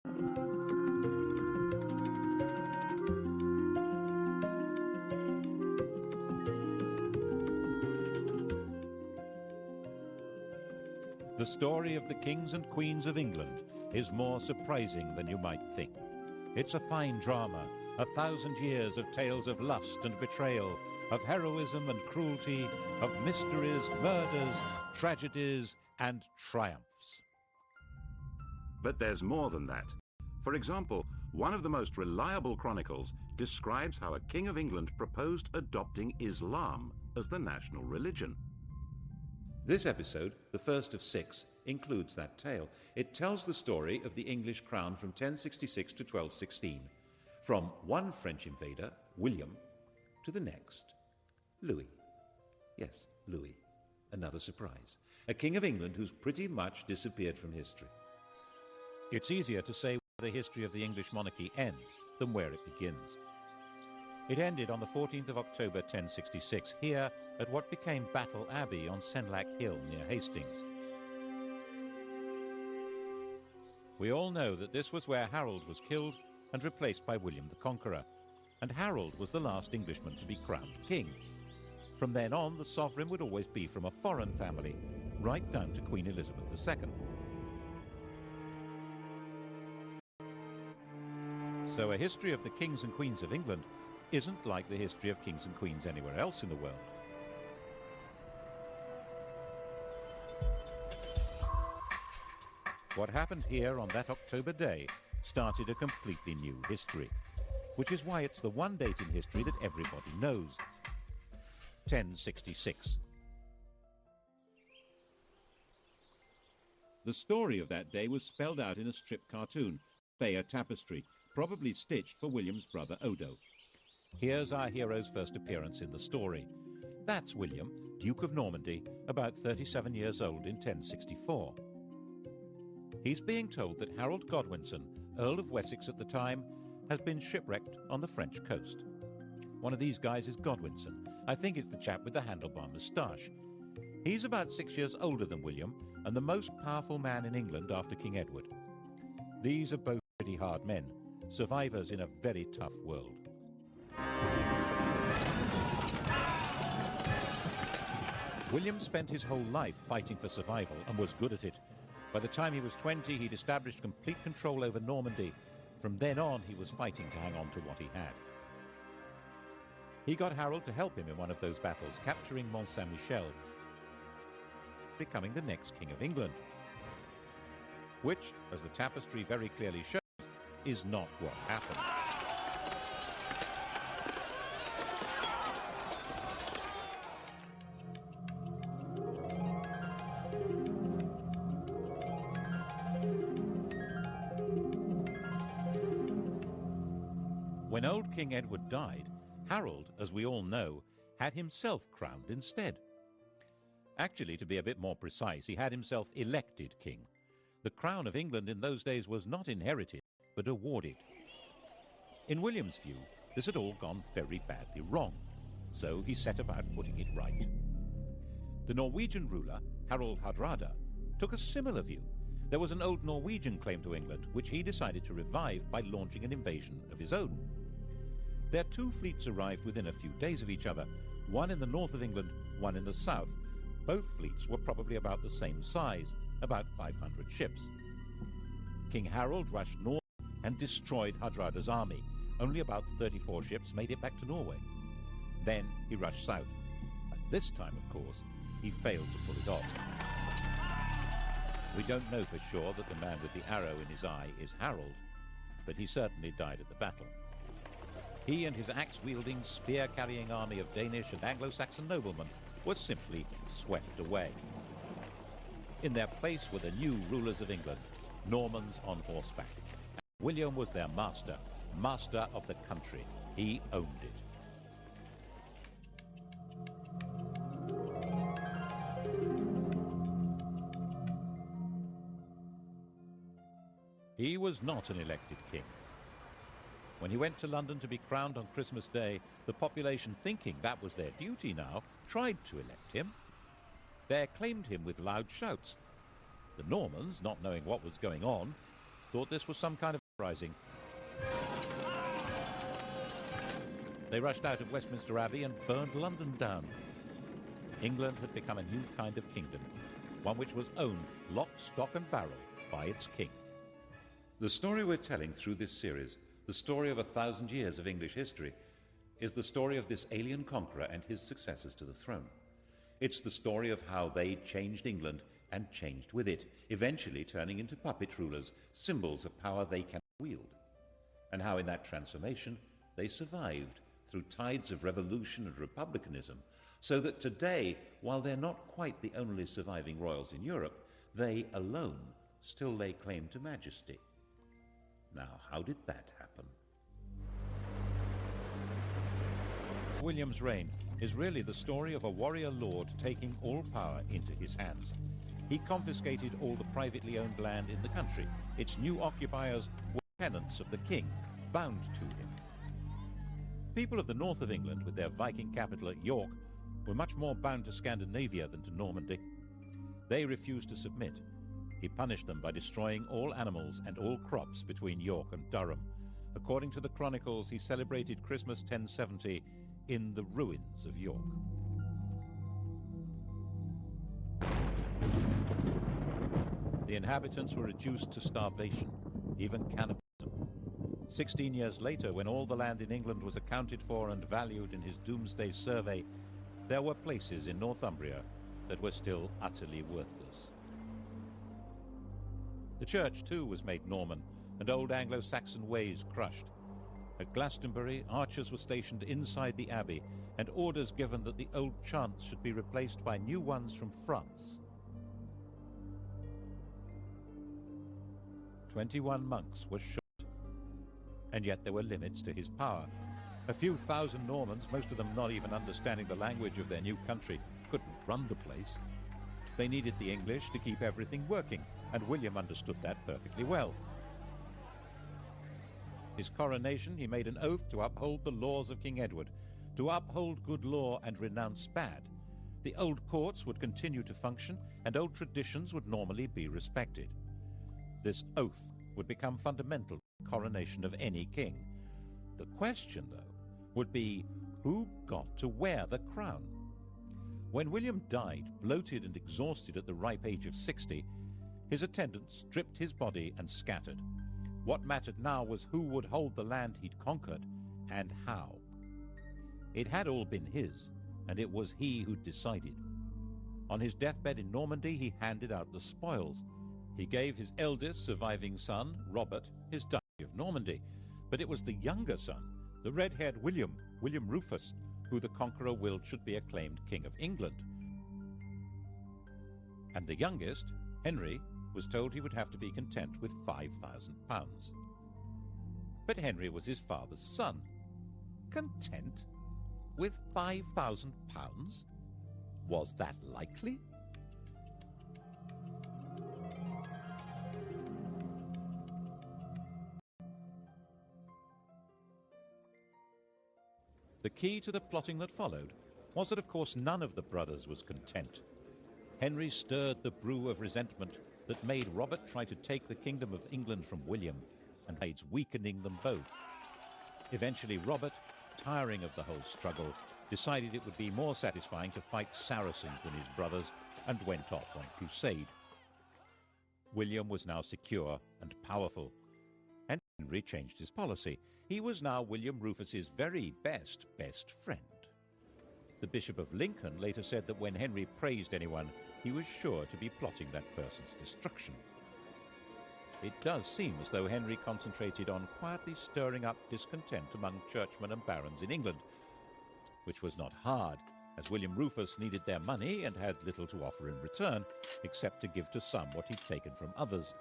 The story of the kings and queens of England is more surprising than you might think. It's a fine drama, 1,000 years of tales of lust and betrayal, of heroism and cruelty, of mysteries, murders, tragedies, and triumphs. But there's more than that. For example, one of the most reliable chronicles describes how a king of England proposed adopting Islam as the national religion. This episode, the first of 6, includes that tale. It tells the story of the English crown from 1066 to 1216, from one French invader, William, to the next, Louis. Yes, Louis. Another surprise. A king of England who's pretty much disappeared from history. It's easier to say where the history of the English monarchy ends than where it begins. It ended on the 14th of October 1066, here at what became Battle Abbey on Senlac Hill near Hastings. We all know that this was where Harold was killed and replaced by William the Conqueror, and Harold was the last Englishman to be crowned king. From then on, the sovereign would always be from a foreign family, right down to Queen Elizabeth II. So a history of the kings and queens of England isn't like the history of kings and queens anywhere else in the world. What happened here on that October day started a completely new history, which is why it's the one date in history that everybody knows. 1066. The story of that day was spelled out in a strip cartoon, Thayer tapestry, probably stitched for William's brother Odo. Here's our hero's first appearance in the story. That's William, Duke of Normandy, about 37 years old in 1064. He's being told that Harold Godwinson, Earl of Wessex at the time, has been shipwrecked on the French coast. One of these guys is Godwinson. I think it's the chap with the handlebar moustache. He's about 6 years older than William and the most powerful man in England after King Edward. These are both pretty hard men, survivors in a very tough world. William spent his whole life fighting for survival and was good at it. By the time he was 20, he'd established complete control over Normandy. From then on, he was fighting to hang on to what he had. He got Harold to help him in one of those battles, capturing Mont Saint-Michel, becoming the next King of England. Which, as the tapestry very clearly shows, is not what happened. When old King Edward died, Harold, as we all know, had himself crowned instead. Actually, to be a bit more precise, he had himself elected king. The crown of England in those days was not inherited, but awarded. In William's view, this had all gone very badly wrong, so he set about putting it right. The Norwegian ruler, Harald Hardrada, took a similar view. There was an old Norwegian claim to England, which he decided to revive by launching an invasion of his own. Their two fleets arrived within a few days of each other, one in the north of England, one in the south. Both fleets were probably about the same size, about 500 ships. King Harold rushed north and destroyed Hardrada's army. Only about 34 ships made it back to Norway. Then he rushed south, and this time, of course, he failed to pull it off. We don't know for sure that the man with the arrow in his eye is Harold, but he certainly died at the battle. He and his axe-wielding, spear-carrying army of Danish and Anglo-Saxon noblemen were simply swept away. In their place were the new rulers of England, Normans on horseback. William was their master, master of the country. He owned it. He was not an elected king. When he went to London to be crowned on Christmas Day, the population, thinking that was their duty now, tried to elect him. They acclaimed him with loud shouts. The Normans, not knowing what was going on, thought this was some kind of uprising. They rushed out of Westminster Abbey and burned London down. England had become a new kind of kingdom, one which was owned lock, stock and barrel by its king. The story we're telling through this series, the story of 1,000 years of English history, is the story of this alien conqueror and his successors to the throne. It's the story of how they changed England and changed with it, eventually turning into puppet rulers, symbols of power they cannot wield, and how in that transformation they survived through tides of revolution and republicanism, so that today, while they're not quite the only surviving royals in Europe, they alone still lay claim to majesty. Now, how did that happen? William's reign is really the story of a warrior lord taking all power into his hands. He confiscated all the privately owned land in the country. Its new occupiers were tenants of the king, bound to him. People of the north of England, with their Viking capital at York, were much more bound to Scandinavia than to Normandy. They refused to submit. He punished them by destroying all animals and all crops between York and Durham. According to the chronicles, he celebrated Christmas 1070 in the ruins of York. The inhabitants were reduced to starvation, even cannibalism. 16 years later, when all the land in England was accounted for and valued in his Doomsday Survey, there were places in Northumbria that were still utterly worthless. The church, too, was made Norman, and old Anglo-Saxon ways crushed. At Glastonbury, archers were stationed inside the abbey, and orders given that the old chants should be replaced by new ones from France. 21 monks were shot, and yet there were limits to his power. A few thousand Normans, most of them not even understanding the language of their new country, couldn't run the place. They needed the English to keep everything working, and William understood that perfectly well. His coronation, he made an oath to uphold the laws of King Edward, to uphold good law and renounce bad. The old courts would continue to function, and old traditions would normally be respected. This oath would become fundamental to the coronation of any king. The question, though, would be who got to wear the crown? When William died, bloated and exhausted at the ripe age of 60, his attendants stripped his body and scattered. What mattered now was who would hold the land he'd conquered, and how. It had all been his, and it was he who decided. On his deathbed in Normandy, he handed out the spoils. He gave his eldest surviving son, Robert, his Duchy of Normandy, but it was the younger son, the red-haired William Rufus, who the conqueror willed should be acclaimed King of England. And the youngest, Henry, was told he would have to be content with £5,000. But Henry was his father's son. Content with £5,000? Was that likely? The key to the plotting that followed was that, of course, none of the brothers was content. Henry stirred the brew of resentment that made Robert try to take the kingdom of England from William, and aids weakening them both. Eventually, Robert, tiring of the whole struggle, decided it would be more satisfying to fight Saracens than his brothers, and went off on crusade. William was now secure and powerful, and Henry changed his policy. He was now William Rufus's very best friend. The Bishop of Lincoln later said that when Henry praised anyone, he was sure to be plotting that person's destruction. It does seem as though Henry concentrated on quietly stirring up discontent among churchmen and barons in England, which was not hard, as William Rufus needed their money and had little to offer in return, except to give to some what he'd taken from others.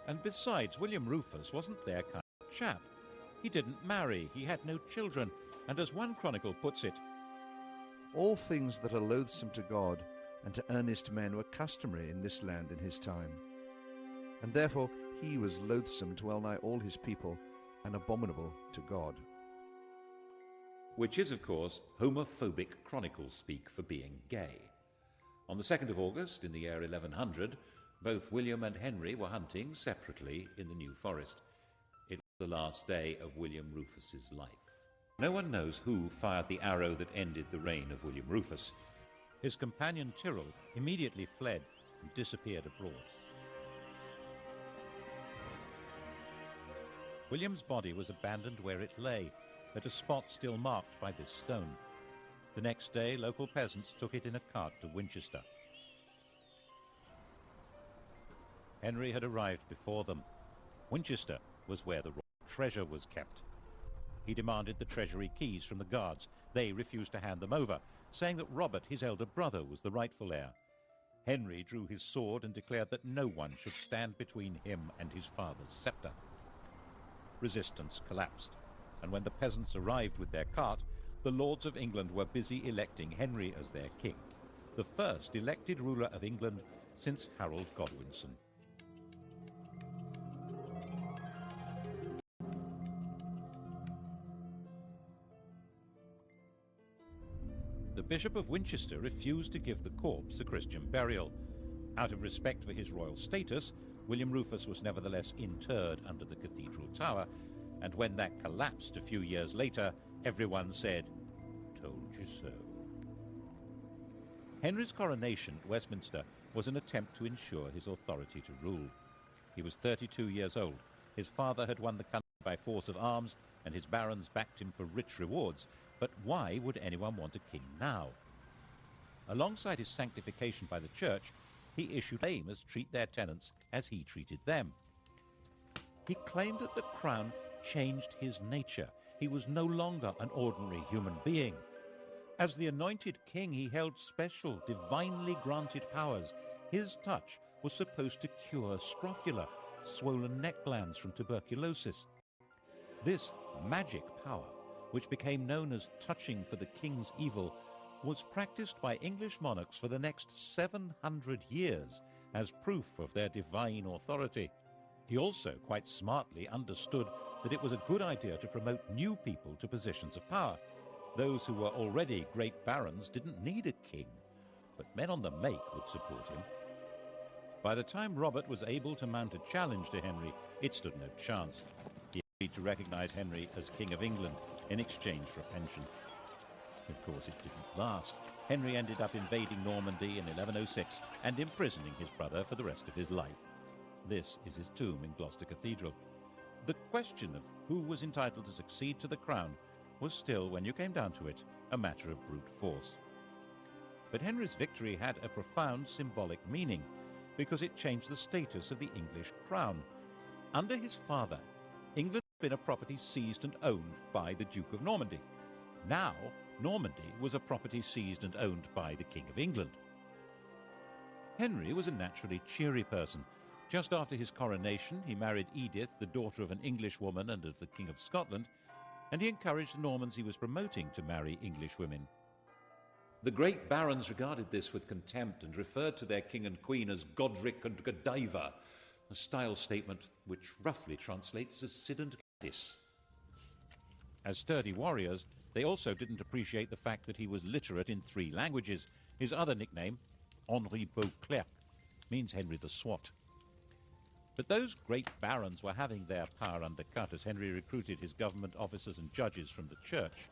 And besides, William Rufus wasn't their kind of chap. He didn't marry, he had no children, and as one chronicle puts it, all things that are loathsome to God and to earnest men were customary in this land in his time. And therefore he was loathsome to well nigh all his people, and abominable to God. Which is, of course, homophobic chronicles speak for being gay. On the 2nd of August, in the year 1100, Both William and Henry were hunting separately in the New Forest. It was the last day of William Rufus's life. No one knows who fired the arrow that ended the reign of William Rufus. His companion Tyrrell immediately fled and disappeared abroad. William's body was abandoned where it lay, at a spot still marked by this stone. The next day, local peasants took it in a cart to Winchester. Henry had arrived before them. Winchester was where the royal treasure was kept. He demanded the treasury keys from the guards. They refused to hand them over, saying that Robert, his elder brother, was the rightful heir. Henry drew his sword and declared that no one should stand between him and his father's scepter. Resistance collapsed, and when the peasants arrived with their cart, the lords of England were busy electing Henry as their king, the first elected ruler of England since Harold Godwinson. The Bishop of Winchester refused to give the corpse a Christian burial. Out of respect for his royal status, William Rufus was nevertheless interred under the cathedral tower, and when that collapsed a few years later, everyone said, "Told you so." Henry's coronation at Westminster was an attempt to ensure his authority to rule. He was 32 years old. His father had won the country by force of arms, and his barons backed him for rich rewards. But why would anyone want a king now? Alongside his sanctification by the church, he issued laymen treat their tenants as he treated them. He claimed that the crown changed his nature. He was no longer an ordinary human being. As the anointed king, he held special, divinely granted powers. His touch was supposed to cure scrofula, swollen neck glands from tuberculosis. This magic power, which became known as touching for the king's evil, was practiced by English monarchs for the next 700 years as proof of their divine authority. He also quite smartly understood that it was a good idea to promote new people to positions of power. Those who were already great barons didn't need a king, but men on the make would support him. By the time Robert was able to mount a challenge to Henry, it stood no chance. He agreed to recognize Henry as King of England in exchange for a pension. Of course, it didn't last. Henry ended up invading Normandy in 1106 and imprisoning his brother for the rest of his life. This is his tomb in Gloucester Cathedral. The question of who was entitled to succeed to the crown was still, when you came down to it, a matter of brute force. But Henry's victory had a profound symbolic meaning, because it changed the status of the English crown. Under his father, England had been a property seized and owned by the Duke of Normandy. Now, Normandy was a property seized and owned by the King of England. Henry was a naturally cheery person. Just after his coronation, he married Edith, the daughter of an English woman and of the King of Scotland, and he encouraged the Normans he was promoting to marry English women. The great barons regarded this with contempt and referred to their king and queen as Godric and Godiva, a style statement which roughly translates as Sid and Gladys. As sturdy warriors, they also didn't appreciate the fact that he was literate in 3 languages. His other nickname, Henri Beauclerc, means Henry the Swat. But those great barons were having their power undercut as Henry recruited his government officers and judges from the church.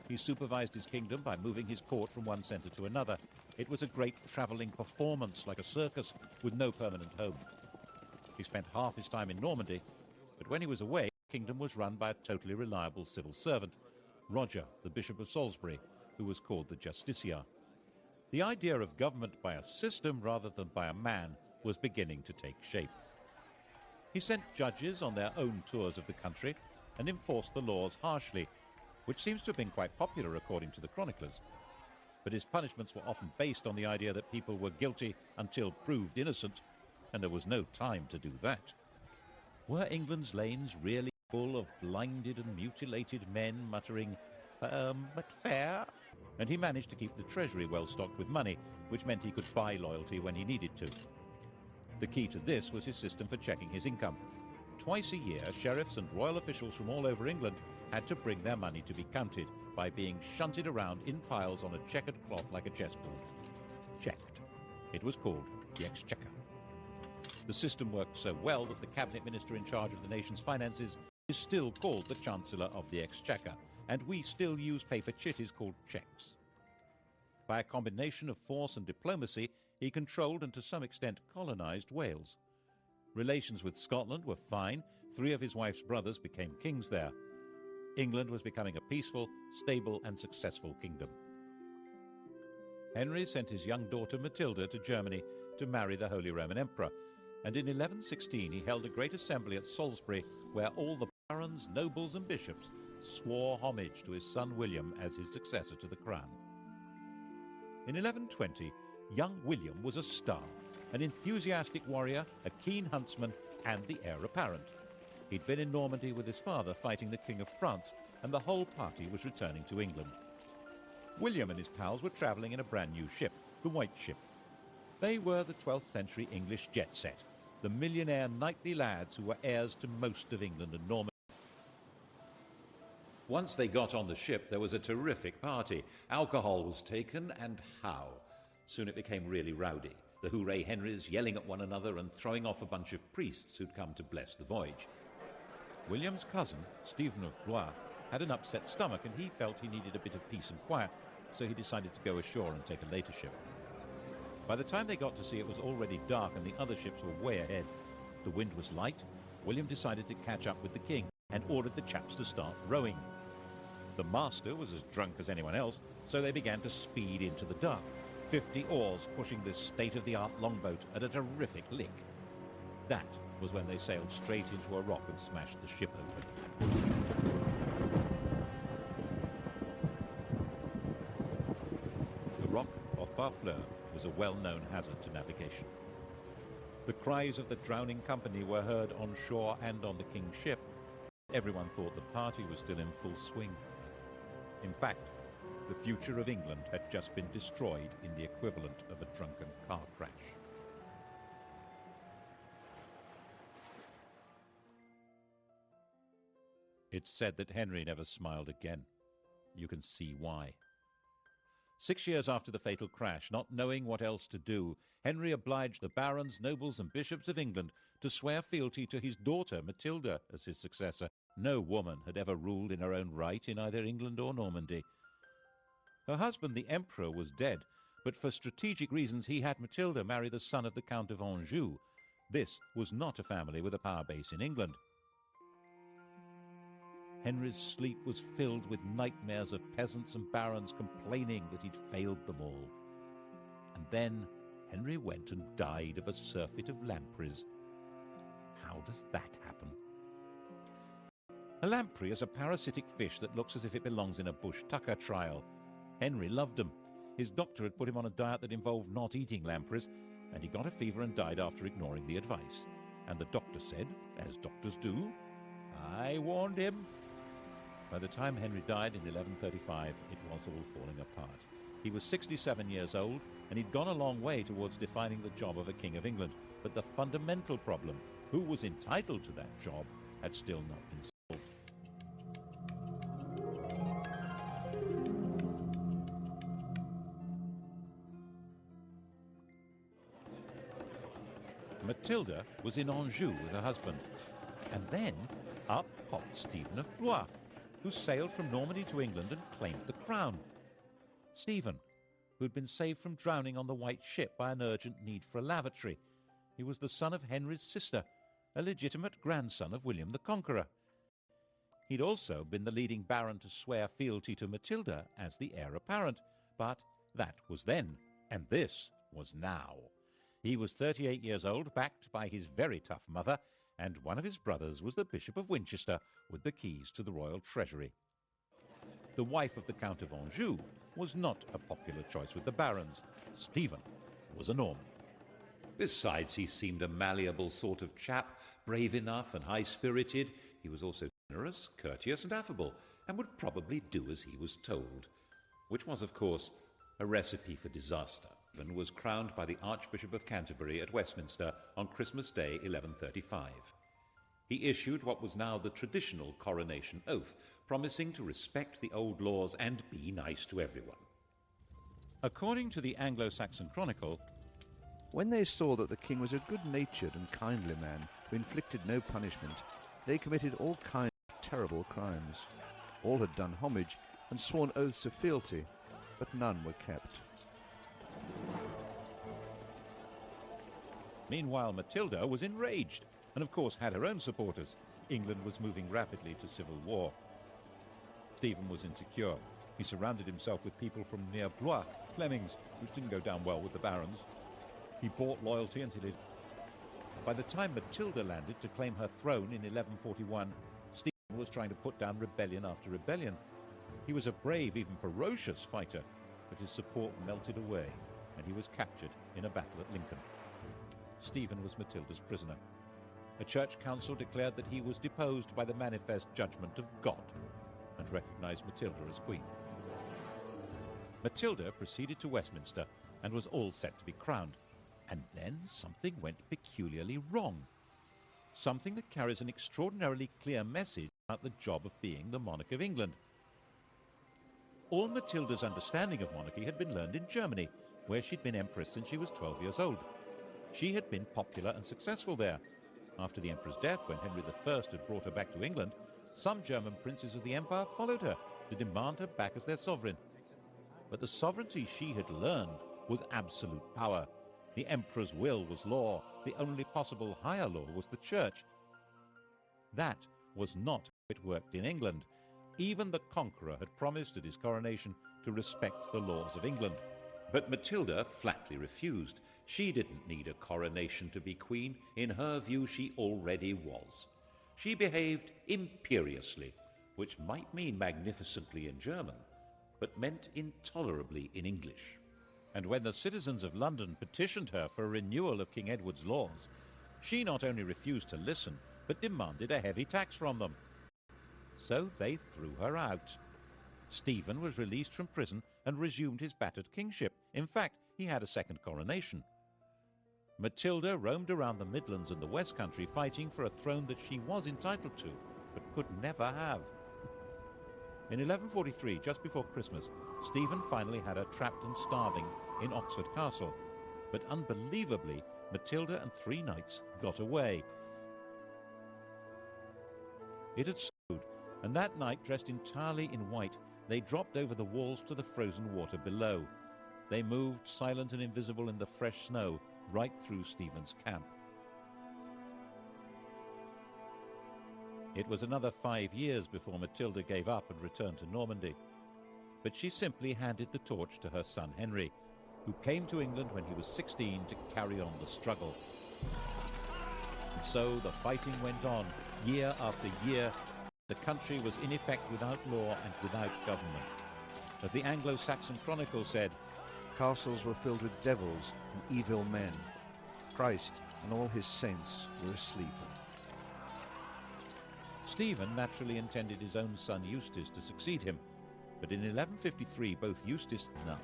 He supervised his kingdom by moving his court from one centre to another. It was a great travelling performance, like a circus, with no permanent home. He spent half his time in Normandy, but when he was away, the kingdom was run by a totally reliable civil servant, Roger, the Bishop of Salisbury, who was called the Justiciar. The idea of government by a system rather than by a man was beginning to take shape. He sent judges on their own tours of the country and enforced the laws harshly, which seems to have been quite popular according to the chroniclers. But his punishments were often based on the idea that people were guilty until proved innocent, and there was no time to do that. Were England's lanes really full of blinded and mutilated men muttering, "Firm but fair"? And he managed to keep the treasury well stocked with money, which meant he could buy loyalty when he needed to. The key to this was his system for checking his income. Twice a year, sheriffs and royal officials from all over England had to bring their money to be counted by being shunted around in piles on a checkered cloth like a chessboard. Checked. It was called the exchequer. The system worked so well that the cabinet minister in charge of the nation's finances is still called the Chancellor of the Exchequer, and we still use paper chitties called cheques. By a combination of force and diplomacy, he controlled and to some extent colonised Wales. Relations with Scotland were fine. 3 of his wife's brothers became kings there. England was becoming a peaceful, stable and successful kingdom. Henry sent his young daughter Matilda to Germany to marry the Holy Roman Emperor, and in 1116 he held a great assembly at Salisbury where all the barons, nobles and bishops swore homage to his son William as his successor to the crown. In 1120, young William was a star, an enthusiastic warrior, a keen huntsman and the heir apparent. He'd been in Normandy with his father fighting the King of France, and the whole party was returning to England. William and his pals were travelling in a brand new ship, the White Ship. They were the 12th century English jet set, the millionaire knightly lads who were heirs to most of England and Normandy. Once they got on the ship, there was a terrific party. Alcohol was taken, and how? Soon it became really rowdy. The hooray Henrys yelling at one another and throwing off a bunch of priests who'd come to bless the voyage. William's cousin, Stephen of Blois, had an upset stomach and he felt he needed a bit of peace and quiet, so he decided to go ashore and take a later ship. By the time they got to sea, it was already dark and the other ships were way ahead. The wind was light. William decided to catch up with the king and ordered the chaps to start rowing. The master was as drunk as anyone else, so they began to speed into the dark, 50 oars pushing this state-of-the-art longboat at a terrific lick. That was when they sailed straight into a rock and smashed the ship open. The rock off Barfleur was a well-known hazard to navigation. The cries of the drowning company were heard on shore and on the king's ship. Everyone thought the party was still in full swing. In fact, the future of England had just been destroyed in the equivalent of a drunken car crash. It's said that Henry never smiled again. You can see why. 6 years after the fatal crash, not knowing what else to do, Henry obliged the barons, nobles and bishops of England to swear fealty to his daughter Matilda as his successor. No woman had ever ruled in her own right in either England or Normandy. Her husband, the Emperor, was dead, but for strategic reasons he had Matilda marry the son of the Count of Anjou. This was not a family with a power base in England. Henry's sleep was filled with nightmares of peasants and barons complaining that he'd failed them all. And then Henry went and died of a surfeit of lampreys. How does that happen? A lamprey is a parasitic fish that looks as if it belongs in a bush tucker trial. Henry loved them. His doctor had put him on a diet that involved not eating lampreys, and he got a fever and died after ignoring the advice. And the doctor said, as doctors do, "I warned him." By the time Henry died in 1135, it was all falling apart. He was 67 years old, and he'd gone a long way towards defining the job of a King of England. But the fundamental problem, who was entitled to that job, had still not been solved. Matilda was in Anjou with her husband. And then up popped Stephen of Blois, who sailed from Normandy to England and claimed the crown. Stephen, who had been saved from drowning on the White Ship by an urgent need for a lavatory. He was the son of Henry's sister, a legitimate grandson of William the Conqueror. He'd also been the leading baron to swear fealty to Matilda as the heir apparent, but that was then, and this was now. He was 38 years old, backed by his very tough mother, and one of his brothers was the Bishop of Winchester with the keys to the royal treasury. The wife of the Count of Anjou was not a popular choice with the barons. Stephen was a Norman. Besides, he seemed a malleable sort of chap, brave enough and high-spirited. He was also generous, courteous and affable, and would probably do as he was told, which was, of course, a recipe for disaster. Stephen was crowned by the Archbishop of Canterbury at Westminster on Christmas Day 1135. He issued what was now the traditional coronation oath, promising to respect the old laws and be nice to everyone. According to the Anglo-Saxon Chronicle, When they saw that the king was a good-natured and kindly man who inflicted no punishment, they committed all kinds of terrible crimes. All had done homage and sworn oaths of fealty, but none were kept. Meanwhile, Matilda was enraged and, of course, had her own supporters. England was moving rapidly to civil war. Stephen was insecure. He surrounded himself with people from near Blois, Flemings, which didn't go down well with the barons. He bought loyalty until it... By the time Matilda landed to claim her throne in 1141, Stephen was trying to put down rebellion after rebellion. He was a brave, even ferocious fighter, but his support melted away, and he was captured in a battle at Lincoln. Stephen was Matilda's prisoner. A church council declared that he was deposed by the manifest judgment of God and recognized Matilda as queen. Matilda proceeded to Westminster and was all set to be crowned. And then something went peculiarly wrong. Something that carries an extraordinarily clear message about the job of being the monarch of England. All Matilda's understanding of monarchy had been learned in Germany, where she'd been empress since she was 12 years old. She had been popular and successful there. After the emperor's death, when Henry I had brought her back to England, some German princes of the empire followed her to demand her back as their sovereign. But the sovereignty she had learned was absolute power. The emperor's will was law. The only possible higher law was the church. That was not how it worked in England. Even the conqueror had promised at his coronation to respect the laws of England. But Matilda flatly refused. She didn't need a coronation to be queen. In her view, she already was. She behaved imperiously, which might mean magnificently in German, but meant intolerably in English. And when the citizens of London petitioned her for a renewal of King Edward's laws, she not only refused to listen, but demanded a heavy tax from them. So they threw her out. Stephen was released from prison and resumed his battered kingship. In fact, he had a second coronation. Matilda roamed around the Midlands and the West Country fighting for a throne that she was entitled to, but could never have. In 1143, just before Christmas, Stephen finally had her trapped and starving in Oxford Castle. But unbelievably, Matilda and 3 knights got away. It had snowed, and that night, dressed entirely in white, they dropped over the walls to the frozen water below. They moved, silent and invisible in the fresh snow, right through Stephen's camp. It was another 5 years before Matilda gave up and returned to Normandy. But she simply handed the torch to her son Henry, who came to England when he was 16 to carry on the struggle. And so the fighting went on, year after year. The country was in effect without law and without government. As the Anglo-Saxon Chronicle said, Castles were filled with devils and evil men. Christ and all his saints were asleep. Stephen naturally intended his own son Eustace to succeed him, but in 1153 both Eustace and enough.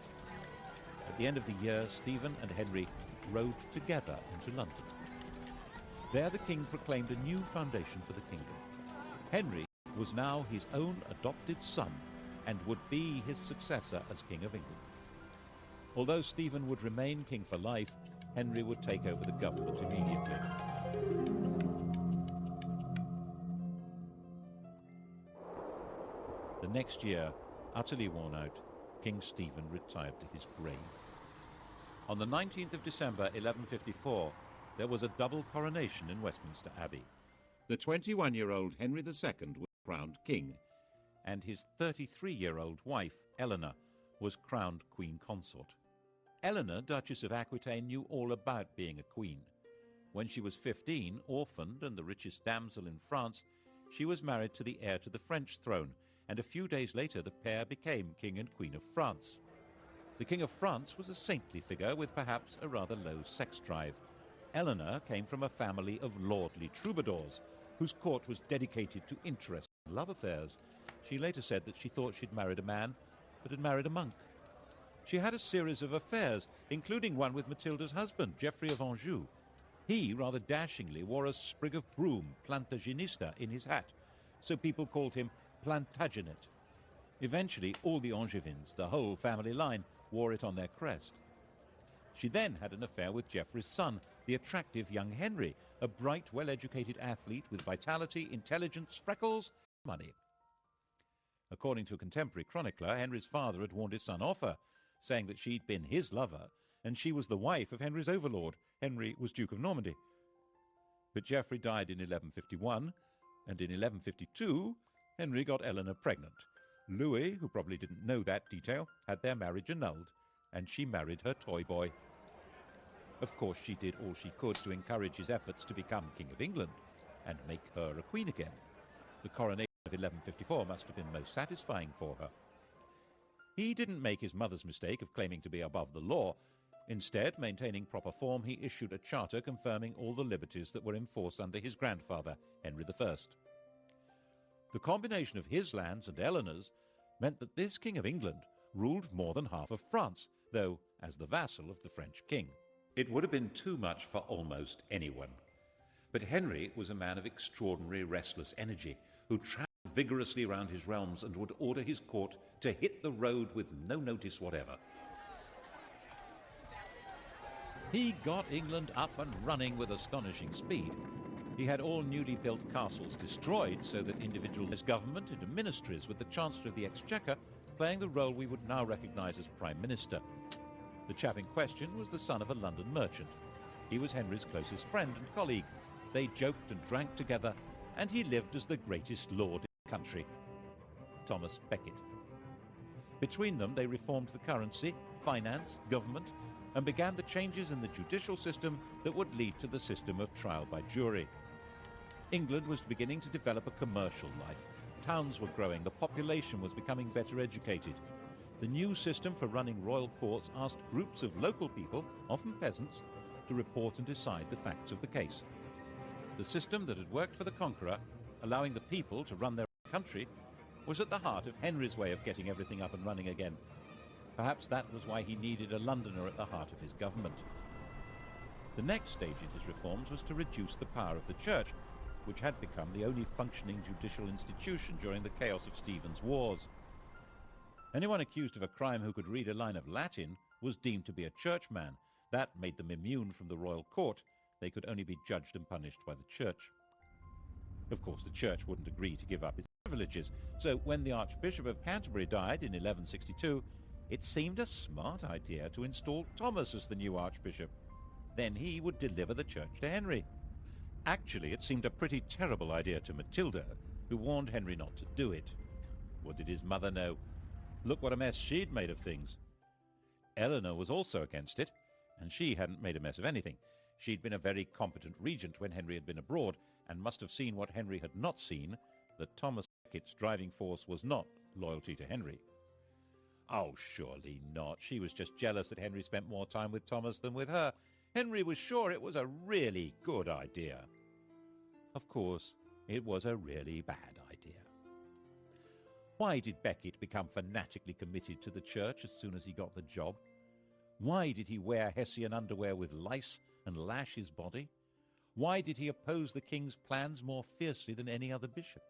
At the end of the year, Stephen and Henry rode together into London. There the king proclaimed a new foundation for the kingdom. Henry was now his own adopted son and would be his successor as King of England. Although Stephen would remain king for life, Henry would take over the government immediately. The next year, utterly worn out, King Stephen retired to his grave. On the 19th of December 1154, there was a double coronation in Westminster Abbey. The 21-year-old Henry II was crowned king, and his 33-year-old wife, Eleanor, was crowned queen consort. Eleanor, Duchess of Aquitaine, knew all about being a queen. When she was 15, orphaned and the richest damsel in France, she was married to the heir to the French throne, and a few days later the pair became King and Queen of France. The King of France was a saintly figure with perhaps a rather low sex drive. Eleanor came from a family of lordly troubadours, whose court was dedicated to interest and love affairs. She later said that she thought she'd married a man, but had married a monk. She had a series of affairs, including one with Matilda's husband, Geoffrey of Anjou. He, rather dashingly, wore a sprig of broom, Plantagenista, in his hat, so people called him Plantagenet. Eventually, all the Angevins, the whole family line, wore it on their crest. She then had an affair with Geoffrey's son, the attractive young Henry, a bright, well-educated athlete with vitality, intelligence, freckles, money. According to a contemporary chronicler, Henry's father had warned his son off her, saying that she'd been his lover, and she was the wife of Henry's overlord. Henry was Duke of Normandy. But Geoffrey died in 1151, and in 1152, Henry got Eleanor pregnant. Louis, who probably didn't know that detail, had their marriage annulled, and she married her toy boy. Of course, she did all she could to encourage his efforts to become King of England and make her a queen again. The coronation of 1154 must have been most satisfying for her. He didn't make his mother's mistake of claiming to be above the law. Instead, maintaining proper form, he issued a charter confirming all the liberties that were in force under his grandfather, Henry I. The combination of his lands and Eleanor's meant that this King of England ruled more than half of France, though as the vassal of the French king. It would have been too much for almost anyone. But Henry was a man of extraordinary restless energy, who travelled vigorously around his realms and would order his court to hit the road with no notice whatever. He got England up and running with astonishing speed. He had all newly built castles destroyed so that individualist government into ministries, with the Chancellor of the Exchequer playing the role we would now recognise as Prime Minister. The chap in question was the son of a London merchant. He was Henry's closest friend and colleague. They joked and drank together, and he lived as the greatest lord in the country, Thomas Becket. Between them, they reformed the currency, finance, government, and began the changes in the judicial system that would lead to the system of trial by jury. England was beginning to develop a commercial life. Towns were growing, the population was becoming better educated. The new system for running royal courts asked groups of local people, often peasants, to report and decide the facts of the case. The system that had worked for the conqueror, allowing the people to run their country, was at the heart of Henry's way of getting everything up and running again. Perhaps that was why he needed a Londoner at the heart of his government. The next stage in his reforms was to reduce the power of the church, which had become the only functioning judicial institution during the chaos of Stephen's wars. Anyone accused of a crime who could read a line of Latin was deemed to be a churchman. That made them immune from the royal court. They could only be judged and punished by the church. Of course, the church wouldn't agree to give up its privileges, so when the Archbishop of Canterbury died in 1162, it seemed a smart idea to install Thomas as the new archbishop. Then he would deliver the church to Henry. Actually, it seemed a pretty terrible idea to Matilda, who warned Henry not to do it. What did his mother know? Look what a mess she'd made of things. Eleanor was also against it, and she hadn't made a mess of anything. She'd been a very competent regent when Henry had been abroad, and must have seen what Henry had not seen, that Thomas Becket's driving force was not loyalty to Henry. Oh, surely not. She was just jealous that Henry spent more time with Thomas than with her. Henry was sure it was a really good idea. Of course, it was a really bad idea. Why did Becket become fanatically committed to the church as soon as he got the job? Why did he wear Hessian underwear with lice and lash his body? Why did he oppose the king's plans more fiercely than any other bishop?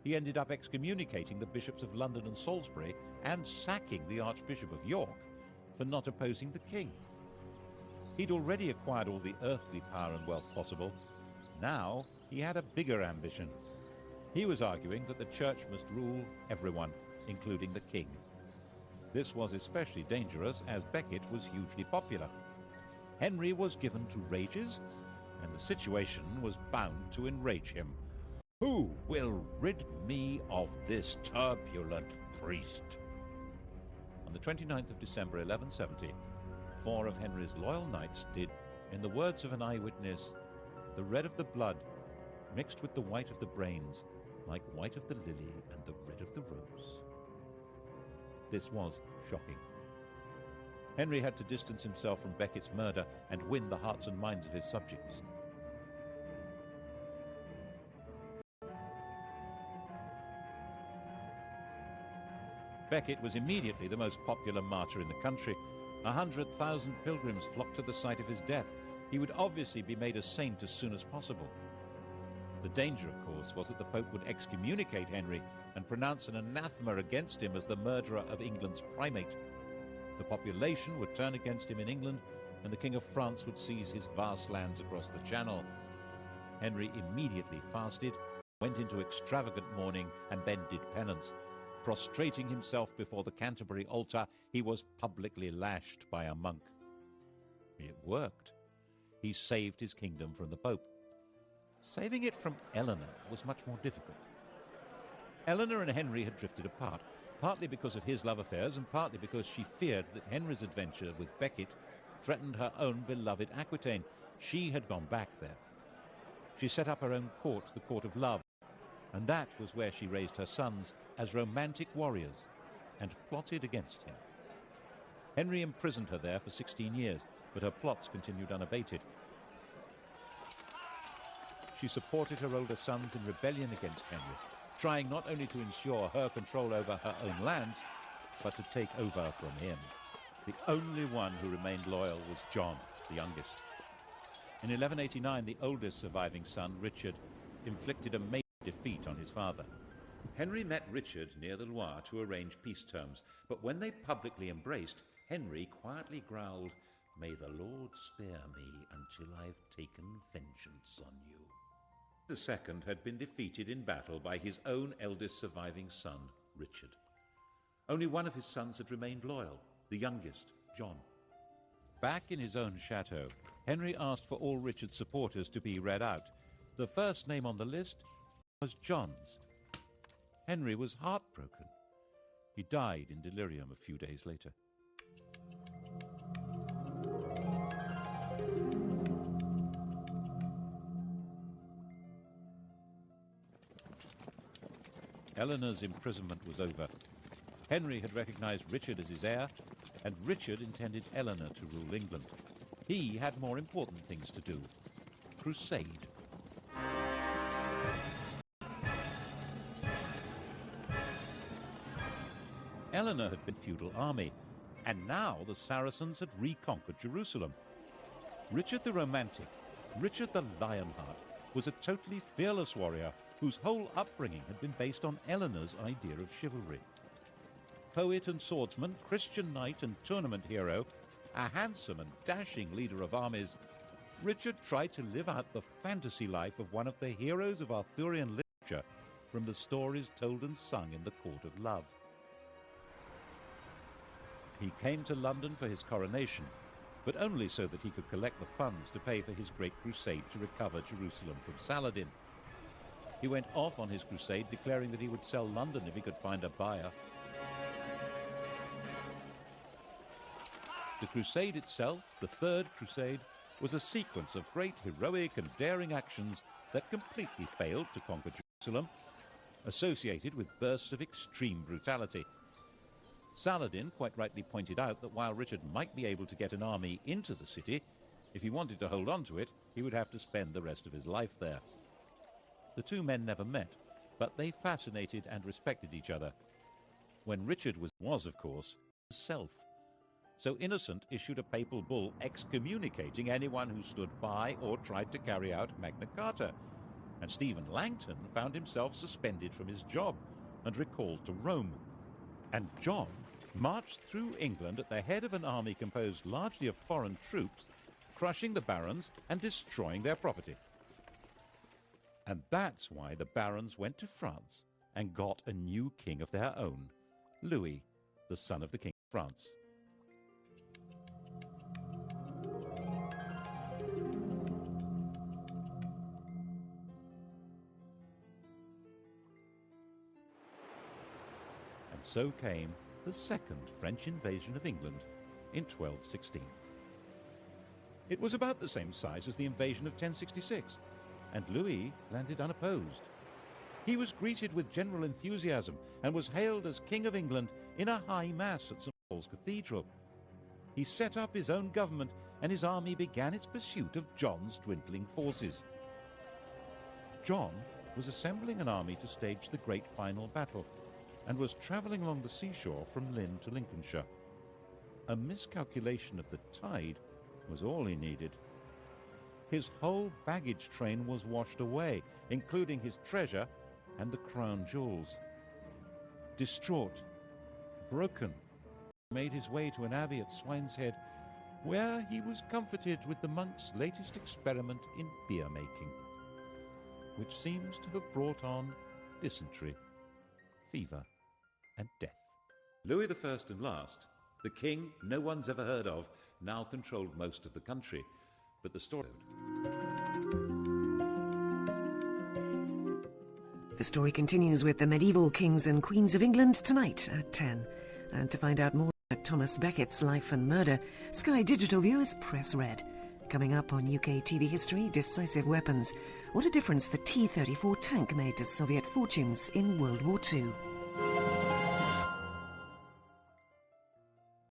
He ended up excommunicating the bishops of London and Salisbury and sacking the Archbishop of York for not opposing the king. He'd already acquired all the earthly power and wealth possible. Now he had a bigger ambition. He was arguing that the church must rule everyone, including the king. This was especially dangerous as Becket was hugely popular. Henry was given to rages, and the situation was bound to enrage him. Who will rid me of this turbulent priest? On the 29th of December 1170, 4 of Henry's loyal knights did, in the words of an eyewitness, the red of the blood mixed with the white of the brains, like white of the lily and the red of the rose. This was shocking. Henry had to distance himself from Becket's murder and win the hearts and minds of his subjects. Becket was immediately the most popular martyr in the country. 100,000 pilgrims flocked to the site of his death. He would obviously be made a saint as soon as possible. The danger, of course, was that the Pope would excommunicate Henry and pronounce an anathema against him as the murderer of England's primate. The population would turn against him in England, and the King of France would seize his vast lands across the Channel. Henry immediately fasted, went into extravagant mourning, and then did penance. Prostrating himself before the Canterbury altar, he was publicly lashed by a monk. It worked. He saved his kingdom from the Pope. Saving it from Eleanor was much more difficult. Eleanor and Henry had drifted apart, partly because of his love affairs and partly because she feared that Henry's adventure with Becket threatened her own beloved Aquitaine. She had gone back there. She set up her own court, the Court of Love, and that was where she raised her sons as romantic warriors and plotted against him. Henry imprisoned her there for 16 years, but her plots continued unabated. She supported her older sons in rebellion against Henry, trying not only to ensure her control over her own lands, but to take over from him. The only one who remained loyal was John, the youngest. In 1189, the oldest surviving son, Richard, inflicted a major defeat on his father. Henry met Richard near the Loire to arrange peace terms, but when they publicly embraced, Henry quietly growled, "May the Lord spare me until I've taken vengeance on you." The second had been defeated in battle by his own eldest surviving son, Richard. Only one of his sons had remained loyal, the youngest, John. Back in his own chateau, Henry asked for all Richard's supporters to be read out. The first name on the list was John's. Henry was heartbroken. He died in delirium a few days later. Eleanor's imprisonment was over. Henry had recognized Richard as his heir, and Richard intended Eleanor to rule England. He had more important things to do. Crusade. Eleanor had been a feudal army, and now the Saracens had reconquered Jerusalem. Richard the Romantic, Richard the Lionheart, was a totally fearless warrior whose whole upbringing had been based on Eleanor's idea of chivalry. Poet and swordsman, Christian knight and tournament hero, a handsome and dashing leader of armies, Richard tried to live out the fantasy life of one of the heroes of Arthurian literature from the stories told and sung in the Court of Love. He came to London for his coronation, but only so that he could collect the funds to pay for his great crusade to recover Jerusalem from Saladin. He went off on his crusade, declaring that he would sell London if he could find a buyer. The crusade itself, the Third Crusade, was a sequence of great heroic and daring actions that completely failed to conquer Jerusalem, associated with bursts of extreme brutality. Saladin quite rightly pointed out that while Richard might be able to get an army into the city, if he wanted to hold on to it, he would have to spend the rest of his life there. The two men never met, but they fascinated and respected each other. When Richard was of course, himself. So Innocent issued a papal bull excommunicating anyone who stood by or tried to carry out Magna Carta, and Stephen Langton found himself suspended from his job and recalled to Rome. And John marched through England at the head of an army composed largely of foreign troops, crushing the barons and destroying their property. And that's why the barons went to France and got a new king of their own, Louis, the son of the King of France. And so came the second French invasion of England in 1216. It was about the same size as the invasion of 1066, and Louis landed unopposed. He was greeted with general enthusiasm and was hailed as King of England in a high mass at St. Paul's Cathedral. He set up his own government, and his army began its pursuit of John's dwindling forces. John was assembling an army to stage the great final battle, and was travelling along the seashore from Lynn to Lincolnshire. A miscalculation of the tide was all he needed. His whole baggage train was washed away, including his treasure and the crown jewels. Distraught, broken, made his way to an abbey at Swineshead, where he was comforted with the monks' latest experiment in beer-making, which seems to have brought on dysentery, fever, and death. Louis I and last, the king no one's ever heard of, now controlled most of the country, but the story... The story continues with the medieval kings and queens of England tonight at 10. And to find out more about Thomas Becket's life and murder, Sky Digital viewers press red. Coming up on UK TV history, decisive weapons. What a difference the T-34 tank made to Soviet fortunes in World War II.